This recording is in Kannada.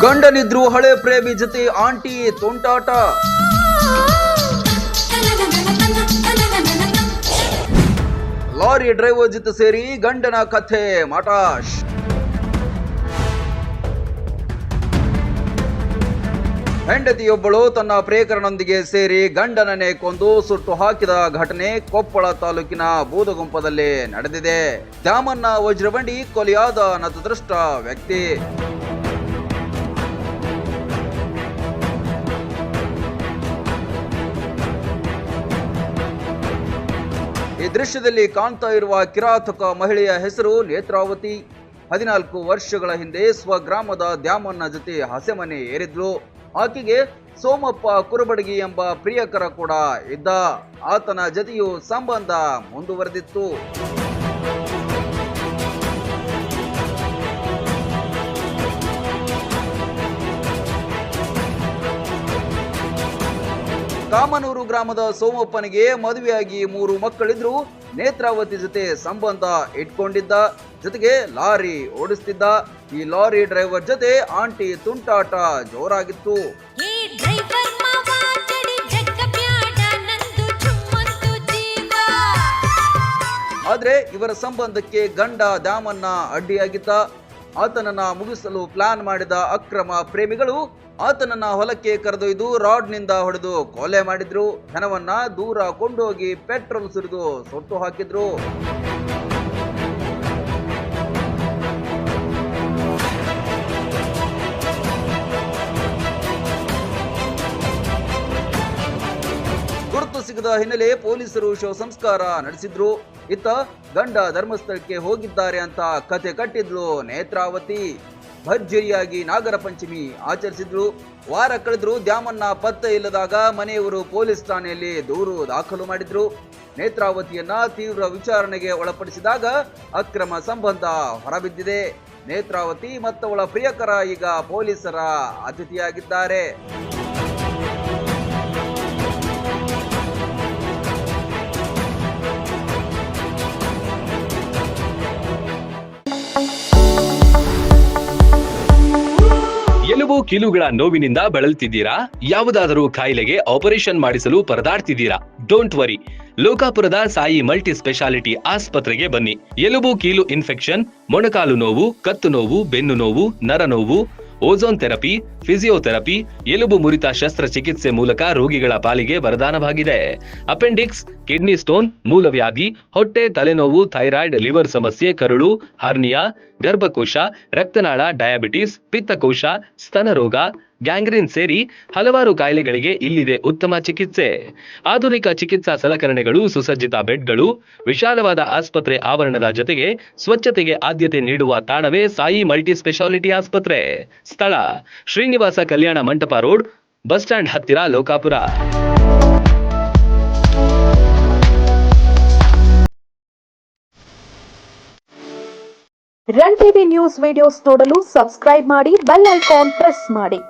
ಗಂಡನಿದ್ರು ಹಳೆ ಪ್ರೇಮಿ ಜೊತೆ ಆಂಟಿ ತುಂಟಾಟ. ಲಾರಿ ಡ್ರೈವರ್ ಜೊತೆ ಸೇರಿ ಗಂಡನ ಕಥೆ ಮಟಾಶ್. ಹೆಂಡತಿಯೊಬ್ಬಳು ತನ್ನ ಪ್ರಿಯಕರನೊಂದಿಗೆ ಸೇರಿ ಗಂಡನನ್ನೇ ಕೊಂದು ಸುಟ್ಟು ಹಾಕಿದ ಘಟನೆ ಕೊಪ್ಪಳ ತಾಲೂಕಿನ ಬೂದಗುಂಪದಲ್ಲಿ ನಡೆದಿದೆ. ದ್ಯಾಮನ್ನ ವಜ್ರಬಂಡಿ ಕೊಲೆಯಾದ ನತದೃಷ್ಟ ವ್ಯಕ್ತಿ. ಈ ದೃಶ್ಯದಲ್ಲಿ ಕಾಣ್ತಾ ಇರುವ ಕಿರಾತಕ ಮಹಿಳೆಯ ಹೆಸರು ನೇತ್ರಾವತಿ. 14 ವರ್ಷಗಳ ಹಿಂದೆ ಸ್ವಗ್ರಾಮದ ದ್ಯಾಮನ್ನ ಜೊತೆ ಹಸೆಮನೆ ಏರಿದ್ಲು. ಆಕೆಗೆ ಸೋಮಪ್ಪ ಕುರುಬಡಗಿ ಎಂಬ ಪ್ರಿಯಕರ ಕೂಡ ಇದ್ದ. ಆತನ ಜತೆಯೂ ಸಂಬಂಧ ಮುಂದುವರೆದಿತ್ತು. ಕಾಮನೂರು ಗ್ರಾಮದ ಸೋಮಪ್ಪನಿಗೆ ಮದುವೆಯಾಗಿ 3 ಮಕ್ಕಳಿದ್ರು. ನೇತ್ರಾವತಿ ಜೊತೆ ಸಂಬಂಧ ಇಟ್ಕೊಂಡಿದ್ದ, ಜೊತೆಗೆ ಲಾರಿ ಓಡಿಸ್ತಿದ್ದ. ಈ ಲಾರಿ ಡ್ರೈವರ್ ಜೊತೆ ಆಂಟಿ ತುಂಟಾಟ ಜೋರಾಗಿತ್ತು. ಆದ್ರೆ ಇವರ ಸಂಬಂಧಕ್ಕೆ ಗಂಡ ದ್ಯಾಮನ್ನ ಅಡ್ಡಿಯಾಗಿದ್ದ. ಆತನನ್ನ ಮುಗಿಸಲು ಪ್ಲಾನ್ ಮಾಡಿದ ಅಕ್ರಮ ಪ್ರೇಮಿಗಳು ಆತನನ್ನ ಹೊಲಕ್ಕೆ ಕರೆದೊಯ್ದು ರಾಡ್ನಿಂದ ಹೊಡೆದು ಕೊಲೆ ಮಾಡಿದ್ರು. ಹೆಣವನ್ನ ದೂರ ಕೊಂಡೋಗಿ ಪೆಟ್ರೋಲ್ ಸುರಿದು ಸುಟ್ಟು ಹಾಕಿದ್ರು. ಗುರುತು ಸಿಗದ ಹಿನ್ನೆಲೆ ಪೊಲೀಸರು ಶವ ಸಂಸ್ಕಾರ ನಡೆಸಿದ್ರು. ಇತ್ತ ಗಂಡ ಧರ್ಮಸ್ಥಳಕ್ಕೆ ಹೋಗಿದ್ದಾರೆ ಅಂತ ಕತೆ ಕಟ್ಟಿದ್ಲು ನೇತ್ರಾವತಿ. ಭರ್ಜರಿಯಾಗಿ ನಾಗರ ಪಂಚಮಿ ಆಚರಿಸಿದ್ರು. ವಾರ ಕಳೆದ್ರು. ದ್ಯಾಮನ್ನ ಪತ್ತೆ ಇಲ್ಲದಾಗ ಮನೆಯವರು ಪೊಲೀಸ್ ಠಾಣೆಯಲ್ಲಿ ದೂರು ದಾಖಲು ಮಾಡಿದ್ರು. ನೇತ್ರಾವತಿಯನ್ನ ತೀವ್ರ ವಿಚಾರಣೆಗೆ ಒಳಪಡಿಸಿದಾಗ ಅಕ್ರಮ ಸಂಬಂಧ ಹೊರಬಿದ್ದಿದೆ. ನೇತ್ರಾವತಿ ಮತ್ತವಳ ಪ್ರಿಯಕರ ಈಗ ಪೊಲೀಸರ ಅತಿಥಿಯಾಗಿದ್ದಾರೆ. ಎಲುಬು ಕೀಲುಗಳ ನೋವಿನಿಂದ ಬಳಲ್ತಿದ್ದೀರಾ? ಯಾವುದಾದರೂ ಕಾಯಿಲೆಗೆ ಆಪರೇಷನ್ ಮಾಡಿಸಲು ಪರದಾಡ್ತಿದ್ದೀರಾ? ಡೋಂಟ್ ವರಿ, ಲೋಕಾಪುರದ ಸಾಯಿ ಮಲ್ಟಿ ಸ್ಪೆಷಾಲಿಟಿ ಆಸ್ಪತ್ರೆಗೆ ಬನ್ನಿ. ಎಲುಬು ಕೀಲು ಇನ್ಫೆಕ್ಷನ್, ಮೊಣಕಾಲು ನೋವು, ಕತ್ತು ನೋವು, ಬೆನ್ನು ನೋವು, ನರ ನೋವು, ಓಝೋನ್ ಥೆರಪಿ, ಫಿಸಿಯೋಥೆರಪಿ, ಎಲುಬು ಮುರಿತ ಶಸ್ತ್ರಚಿಕಿತ್ಸೆ ಮೂಲಕ ರೋಗಿಗಳ ಪಾಲಿಗೆ ವರದಾನವಾಗಿದೆ. ಅಪೆಂಡಿಕ್ಸ್, ಕಿಡ್ನಿ ಸ್ಟೋನ್, ಮೂಲವ್ಯಾಧಿ, ಹೊಟ್ಟೆ, ತಲೆನೋವು, ಥೈರಾಯ್ಡ್, ಲಿವರ್ ಸಮಸ್ಯೆ, ಕರುಳು, ಹರ್ನಿಯಾ, ಗರ್ಭಕೋಶ, ರಕ್ತನಾಳ, ಡಯಾಬಿಟಿಸ್, ಪಿತ್ತಕೋಶ, ಸ್ತನರೋಗ, ಗ್ಯಾಂಗ್ರೀನ್ ಸೇರಿ ಹಲವಾರು ಕಾಯಿಲೆಗಳಿಗೆ ಇಲ್ಲಿದೆ ಉತ್ತಮ ಚಿಕಿತ್ಸೆ. ಆಧುನಿಕ ಚಿಕಿತ್ಸಾ ಸಲಕರಣೆಗಳು, ಸುಸಜ್ಜಿತ ಬೆಡ್ಗಳು, ವಿಶಾಲವಾದ ಆಸ್ಪತ್ರೆ ಆವರಣದ ಜೊತೆಗೆ ಸ್ವಚ್ಛತೆಗೆ ಆದ್ಯತೆ ನೀಡುವ ತಾಣವೇ ಸಾಯಿ ಮಲ್ಟಿ ಸ್ಪೆಷಾಲಿಟಿ ಆಸ್ಪತ್ರೆ. ಸ್ಥಳ Srinivasa Kalyana Mantapa road, bus stand ಹತ್ತಿರ, Lokapur. Run TV news videos ನೋಡಲು ಸಬ್ಸ್ಕ್ರೈಬ್ ಮಾಡಿ, ಬೆಲ್ ಐಕಾನ್ ಪ್ರೆಸ್ ಮಾಡಿ.